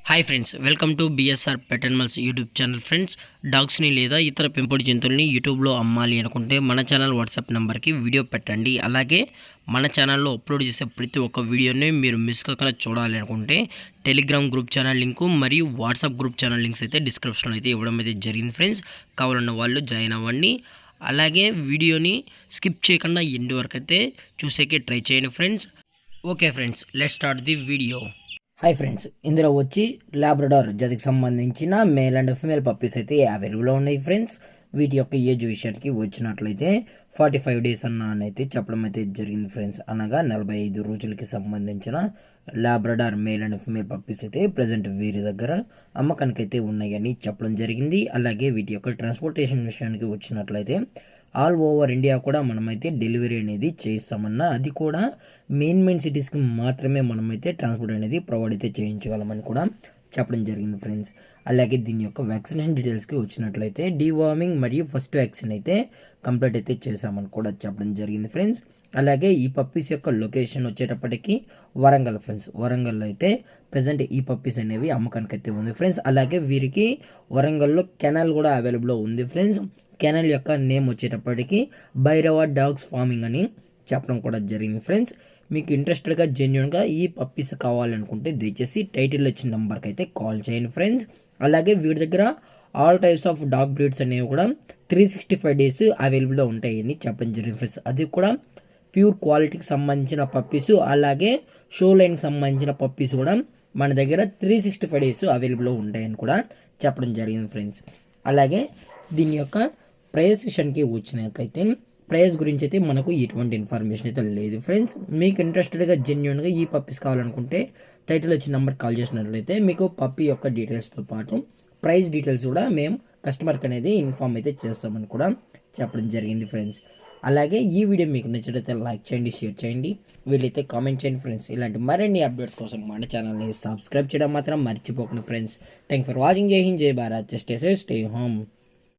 Hi friends, welcome to BSR pet animals YouTube channel. Friends, డాగ్స్ని లేదా ఇతర పెంపుడు జంతువుల్ని యూట్యూబ్లో అమ్మాలి అనుకుంటే మన ఛానల్ వాట్సాప్ నెంబర్కి వీడియో పెట్టండి. అలాగే మన ఛానల్లో అప్లోడ్ చేసే ప్రతి ఒక్క వీడియోని మీరు మిస్ కాకుండా చూడాలి అనుకుంటే టెలిగ్రామ్ గ్రూప్ ఛానల్ లింకు మరియు వాట్సాప్ గ్రూప్ ఛానల్ లింక్స్ అయితే డిస్క్రిప్షన్లో అయితే ఇవ్వడం అయితే జరిగింది. ఫ్రెండ్స్, కావాలన్న వాళ్ళు జాయిన్ అవ్వండి. అలాగే వీడియోని స్కిప్ చేయకుండా ఎండ్ వరకు అయితే చూసేకే ట్రై చేయండి friends. Okay friends, let's start the video. Hi friends, ఇందులో వచ్చి లాబ్రడార్ జతకి సంబంధించిన మేల్ అండ్ ఫిమేల్ పప్పీస్ అయితే అవైలబుల్లో ఉన్నాయి ఫ్రెండ్స్. వీటి యొక్క ఏజ్ విషయానికి వచ్చినట్లయితే 45 డేస్ అయితే చెప్పడం అయితే జరిగింది ఫ్రెండ్స్. అనగా 45 రోజులకి సంబంధించిన Labrador male and female puppies అయితే ప్రజెంట్ వీరి దగ్గర అమ్మకానికి అయితే ఉన్నాయని చెప్పడం జరిగింది. అలాగే వీటి యొక్క ట్రాన్స్పోర్టేషన్ విషయానికి వచ్చినట్లయితే ఆల్ ఓవర్ ఇండియా కూడా మనమైతే డెలివరీ అనేది చేస్తామన్నా, అది కూడా మెయిన్ సిటీస్కి మాత్రమే మనమైతే ట్రాన్స్పోర్ట్ అనేది ప్రొవైడ్ అయితే చేయించగలమని కూడా చెప్పడం జరిగింది ఫ్రెండ్స్. అలాగే దీని యొక్క వ్యాక్సినేషన్ డీటెయిల్స్కి వచ్చినట్లయితే డీవార్మింగ్ మరియు ఫస్ట్ వ్యాక్సిన్ అయితే కంప్లీట్ అయితే చేసామని కూడా చెప్పడం జరిగింది ఫ్రెండ్స్. అలాగే ఈ పప్పీస్ యొక్క లొకేషన్ వచ్చేటప్పటికి వరంగల్ ఫ్రెండ్స్. వరంగల్లో అయితే ప్రజెంట్ ఈ పప్పీస్ అనేవి అమ్మకానికి అయితే ఉంది ఫ్రెండ్స్. అలాగే వీరికి వరంగల్లో కెనాల్ కూడా అవైలబుల్లో ఉంది ఫ్రెండ్స్. కెనాల్ యొక్క నేమ్ వచ్చేటప్పటికి భైరవ డాగ్స్ ఫార్మింగ్ అని చెప్పడం కూడా జరిగింది ఫ్రెండ్స్. మీకు ఇంట్రెస్టెడ్గా జెన్యున్గా ఈ పప్పీస్ కావాలనుకుంటే దయచేసి టైటిల్ వచ్చిన నెంబర్కి అయితే కాల్ చేయండి ఫ్రెండ్స్. అలాగే వీడి దగ్గర all types of dog breeds అనేవి కూడా 365 డేస్ అవైలబుల్లో ఉంటాయని చెప్పడం జరిగింది ఫ్రెండ్స్. అది కూడా ప్యూర్ క్వాలిటీకి సంబంధించిన పప్పీస్, అలాగే షో లైన్కి సంబంధించిన పప్పీస్ కూడా మన దగ్గర 365 డేస్ అవైలబుల్లో ఉంటాయని కూడా చెప్పడం జరిగింది ఫ్రెండ్స్. అలాగే దీని యొక్క ప్రైస్ విషయానికి వచ్చినట్లయితే ప్రైస్ గురించి అయితే మనకు ఎటువంటి ఇన్ఫర్మేషన్ అయితే లేదు ఫ్రెండ్స్. మీకు ఇంట్రెస్టెడ్గా జెన్యున్గా ఈ పప్పీస్ కావాలనుకుంటే టైటిల్ వచ్చిన నెంబర్ కాల్ చేసినట్లయితే మీకు పప్పీ యొక్క డీటెయిల్స్తో పాటు ప్రైస్ డీటెయిల్స్ కూడా మేము కస్టమర్కి అనేది ఇన్ఫామ్ అయితే చేస్తామని కూడా చెప్పడం జరిగింది ఫ్రెండ్స్. అలాగే ఈ వీడియో మీకు నచ్చినట్లయితే లైక్ చేయండి, షేర్ చేయండి, వీళ్ళైతే కామెంట్ చేయండి ఫ్రెండ్స్. ఇలాంటి మరిన్ని అప్డేట్స్ కోసం మన ఛానల్ని సబ్స్క్రైబ్ చేయడం మాత్రం మర్చిపోకండి ఫ్రెండ్స్. Thank for watching. జై హింద్, జై Bharat, stay safe, stay home.